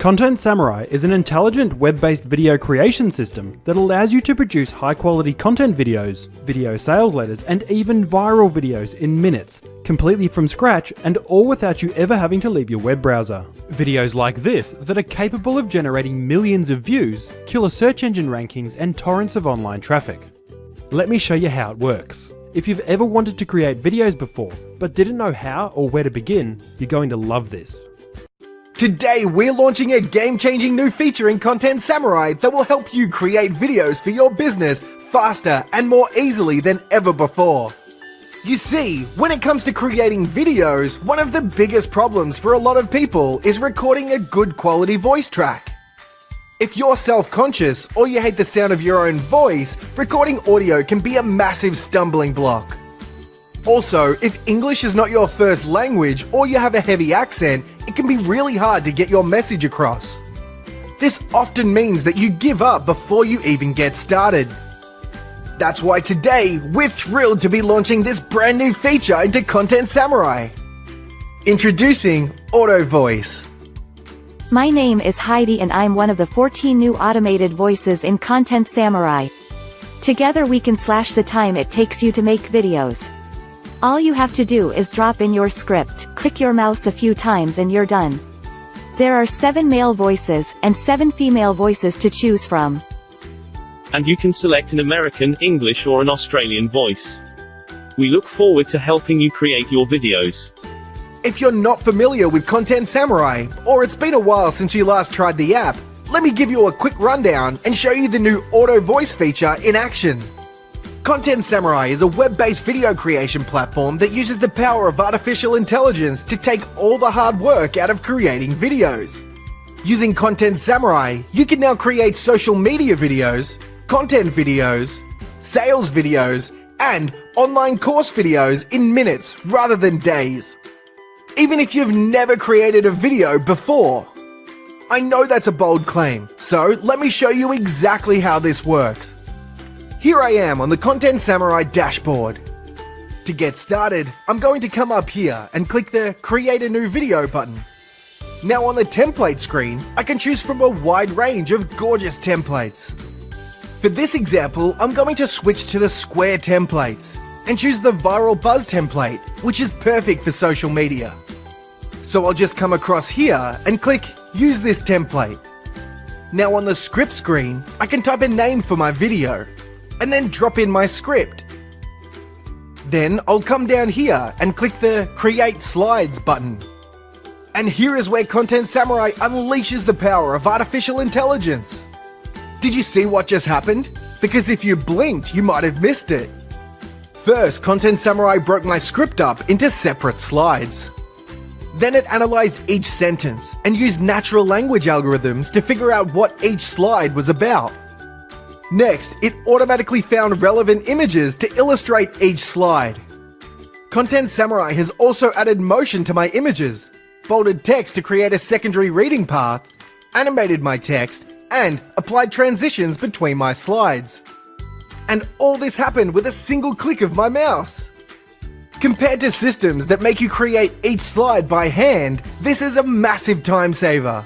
Content Samurai is an intelligent web-based video creation system that allows you to produce high-quality content videos, video sales letters, and even viral videos in minutes, completely from scratch and all without you ever having to leave your web browser. Videos like this that are capable of generating millions of views, killer search engine rankings, and torrents of online traffic. Let me show you how it works. If you've ever wanted to create videos before, but didn't know how or where to begin, you're going to love this. Today we're launching a game-changing new feature in Content Samurai that will help you create videos for your business faster and more easily than ever before. You see, when it comes to creating videos, one of the biggest problems for a lot of people is recording a good quality voice track. If you're self-conscious or you hate the sound of your own voice, recording audio can be a massive stumbling block. Also, if English is not your first language or you have a heavy accent, it can be really hard to get your message across. This often means that you give up before you even get started. That's why today, we're thrilled to be launching this brand new feature into Content Samurai. Introducing Auto Voice. My name is Heidi and I'm one of the 14 new automated voices in Content Samurai. Together we can slash the time it takes you to make videos. All you have to do is drop in your script, click your mouse a few times and you're done. There are 7 male voices, and 7 female voices to choose from. And you can select an American, English or an Australian voice. We look forward to helping you create your videos. If you're not familiar with Content Samurai, or it's been a while since you last tried the app, let me give you a quick rundown and show you the new Auto Voice feature in action. Content Samurai is a web-based video creation platform that uses the power of artificial intelligence to take all the hard work out of creating videos. Using Content Samurai, you can now create social media videos, content videos, sales videos, and online course videos in minutes rather than days. Even if you've never created a video before. I know that's a bold claim, so let me show you exactly how this works. Here I am on the Content Samurai dashboard. To get started, I'm going to come up here and click the Create a New Video button. Now on the template screen, I can choose from a wide range of gorgeous templates. For this example, I'm going to switch to the square templates and choose the Viral Buzz template, which is perfect for social media. So I'll just come across here and click Use this template. Now on the script screen, I can type a name for my video and then drop in my script. Then I'll come down here and click the Create Slides button. And here is where Content Samurai unleashes the power of artificial intelligence. Did you see what just happened? Because if you blinked, you might have missed it. First, Content Samurai broke my script up into separate slides. Then it analyzed each sentence and used natural language algorithms to figure out what each slide was about. Next, it automatically found relevant images to illustrate each slide. Content Samurai has also added motion to my images, bolded text to create a secondary reading path, animated my text, and applied transitions between my slides. And all this happened with a single click of my mouse. Compared to systems that make you create each slide by hand, this is a massive time saver.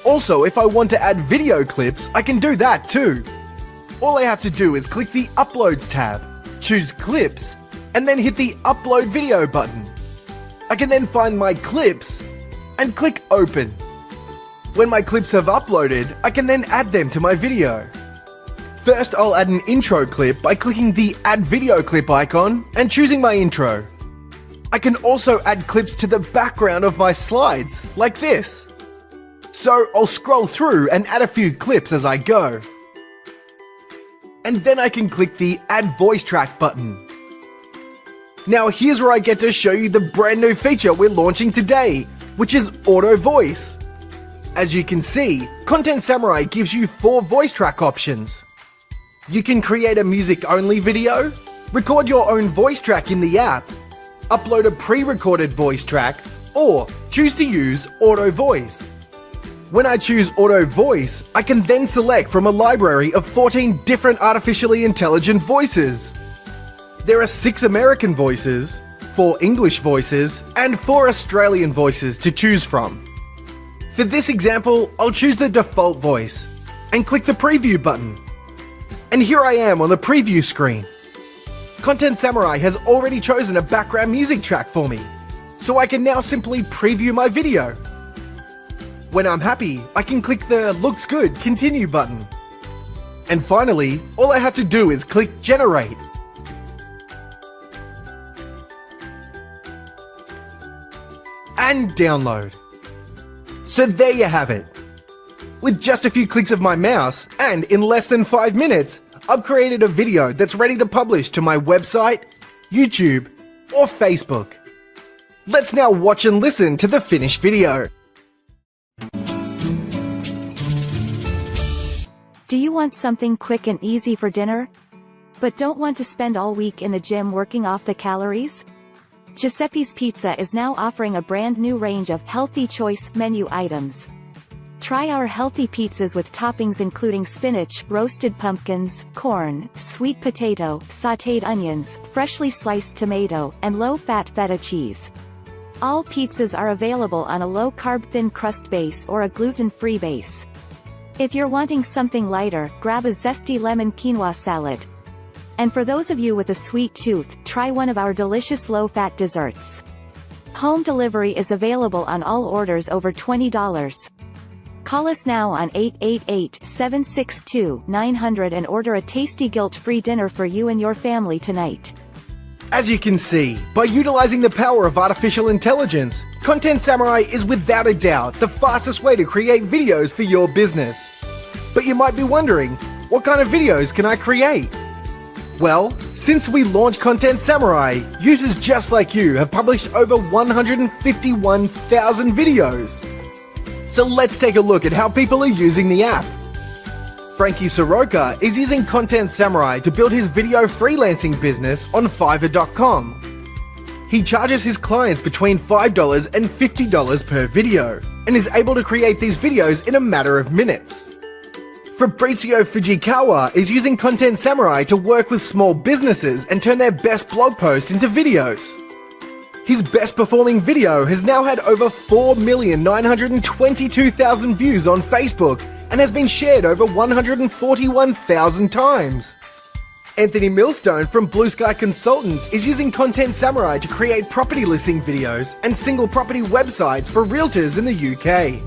Also, if I want to add video clips, I can do that too. All I have to do is click the Uploads tab, choose Clips, and then hit the Upload Video button. I can then find my clips and click Open. When my clips have uploaded, I can then add them to my video. First, I'll add an intro clip by clicking the Add Video Clip icon and choosing my intro. I can also add clips to the background of my slides, like this. So I'll scroll through and add a few clips as I go. And then I can click the Add Voice Track button. Now here's where I get to show you the brand new feature we're launching today, which is Auto Voice. As you can see, Content Samurai gives you 4 voice track options. You can create a music-only video, record your own voice track in the app, upload a pre-recorded voice track, or choose to use Auto Voice. When I choose Auto Voice, I can then select from a library of 14 different artificially intelligent voices. There are 6 American voices, 4 English voices, and 4 Australian voices to choose from. For this example, I'll choose the default voice and click the preview button. And here I am on the preview screen. Content Samurai has already chosen a background music track for me, so I can now simply preview my video. When I'm happy, I can click the Looks Good, Continue button. And finally, all I have to do is click Generate. And download. So there you have it. With just a few clicks of my mouse, and in less than 5 minutes, I've created a video that's ready to publish to my website, YouTube, or Facebook. Let's now watch and listen to the finished video. Do you want something quick and easy for dinner? But don't want to spend all week in the gym working off the calories? Giuseppe's Pizza is now offering a brand new range of healthy choice menu items. Try our healthy pizzas with toppings including spinach, roasted pumpkins, corn, sweet potato, sautéed onions, freshly sliced tomato, and low-fat feta cheese. All pizzas are available on a low-carb thin crust base or a gluten-free base. If you're wanting something lighter, grab a zesty lemon quinoa salad. And for those of you with a sweet tooth, try one of our delicious low-fat desserts. Home delivery is available on all orders over $20. Call us now on 888-762-900 and order a tasty guilt-free dinner for you and your family tonight. As you can see, by utilizing the power of artificial intelligence, Content Samurai is without a doubt the fastest way to create videos for your business. But you might be wondering, what kind of videos can I create? Well, since we launched Content Samurai, users just like you have published over 151,000 videos. So let's take a look at how people are using the app. Frankie Soroka is using Content Samurai to build his video freelancing business on Fiverr.com. He charges his clients between $5 and $50 per video, and is able to create these videos in a matter of minutes. Fabrizio Fujikawa is using Content Samurai to work with small businesses and turn their best blog posts into videos. His best performing video has now had over 4,922,000 views on Facebook and has been shared over 141,000 times. Anthony Millstone from Blue Sky Consultants is using Content Samurai to create property listing videos and single property websites for realtors in the UK.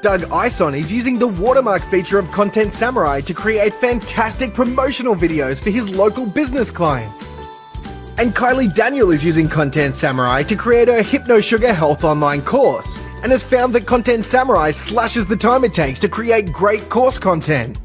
Doug Ison is using the watermark feature of Content Samurai to create fantastic promotional videos for his local business clients. And Kylie Daniel is using Content Samurai to create her Hypno Sugar Health online course, and has found that Content Samurai slashes the time it takes to create great course content.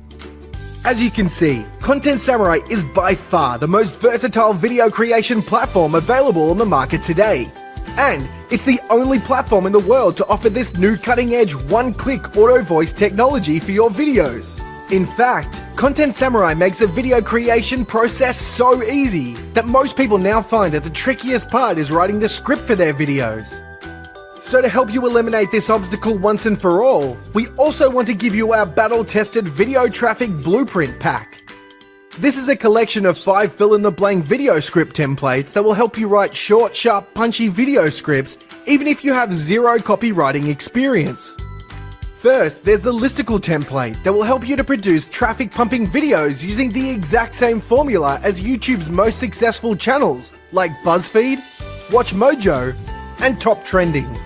As you can see, Content Samurai is by far the most versatile video creation platform available on the market today. And it's the only platform in the world to offer this new cutting-edge one-click auto voice technology for your videos. In fact, Content Samurai makes the video creation process so easy that most people now find that the trickiest part is writing the script for their videos. So to help you eliminate this obstacle once and for all, we also want to give you our battle-tested Video Traffic Blueprint Pack. This is a collection of 5 fill-in-the-blank video script templates that will help you write short, sharp, punchy video scripts even if you have zero copywriting experience. First, there's the listicle template that will help you to produce traffic-pumping videos using the exact same formula as YouTube's most successful channels like BuzzFeed, WatchMojo, and Top Trending.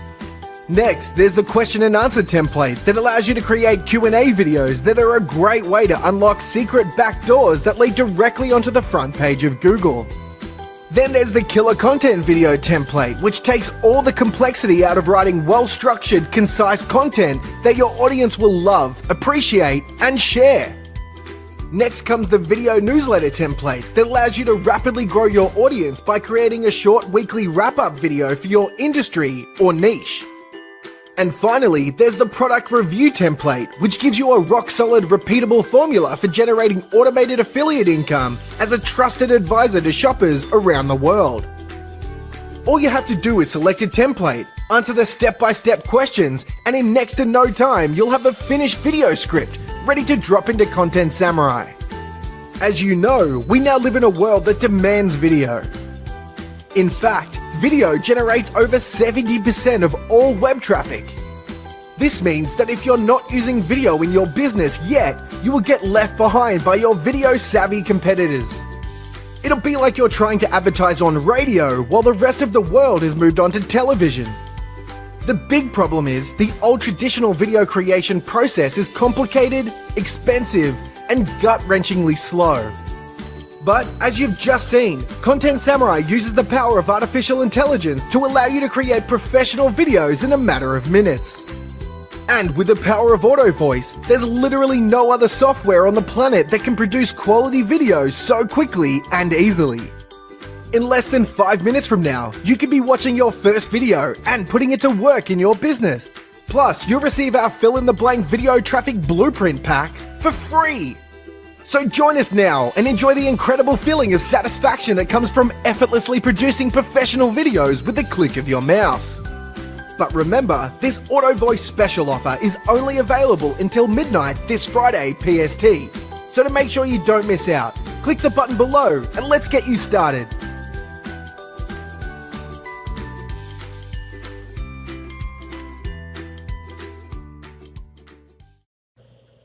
Next, there's the question and answer template that allows you to create Q&A videos that are a great way to unlock secret backdoors that lead directly onto the front page of Google. Then there's the killer content video template, which takes all the complexity out of writing well-structured, concise content that your audience will love, appreciate, and share. Next comes the video newsletter template that allows you to rapidly grow your audience by creating a short weekly wrap-up video for your industry or niche. And finally, there's the product review template, which gives you a rock-solid, repeatable formula for generating automated affiliate income as a trusted advisor to shoppers around the world. All you have to do is select a template, answer the step-by-step questions, and in next to no time, you'll have a finished video script ready to drop into Content Samurai. As you know, we now live in a world that demands video. In fact, video generates over 70% of all web traffic. This means that if you're not using video in your business yet, you will get left behind by your video-savvy competitors. It'll be like you're trying to advertise on radio while the rest of the world has moved on to television. The big problem is the old traditional video creation process is complicated, expensive, and gut-wrenchingly slow. But as you've just seen, Content Samurai uses the power of artificial intelligence to allow you to create professional videos in a matter of minutes. And with the power of auto voice, there's literally no other software on the planet that can produce quality videos so quickly and easily. In less than 5 minutes from now, you could be watching your first video and putting it to work in your business. Plus, you'll receive our fill-in-the-blank video traffic blueprint pack for free. So join us now and enjoy the incredible feeling of satisfaction that comes from effortlessly producing professional videos with the click of your mouse. But remember, this auto voice special offer is only available until midnight this Friday PST. So to make sure you don't miss out, click the button below and let's get you started.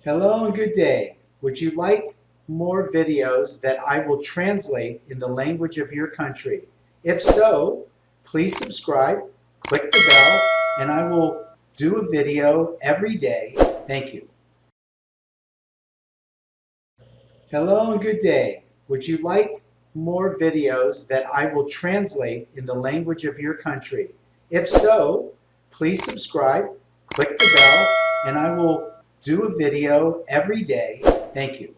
Hello and good day. Would you like more videos that I will translate in the language of your country? If so, please subscribe, click the bell, and I will do a video every day. Thank you. Hello and good day. Would you like more videos that I will translate in the language of your country? If so, please subscribe, click the bell, and I will do a video every day. Thank you.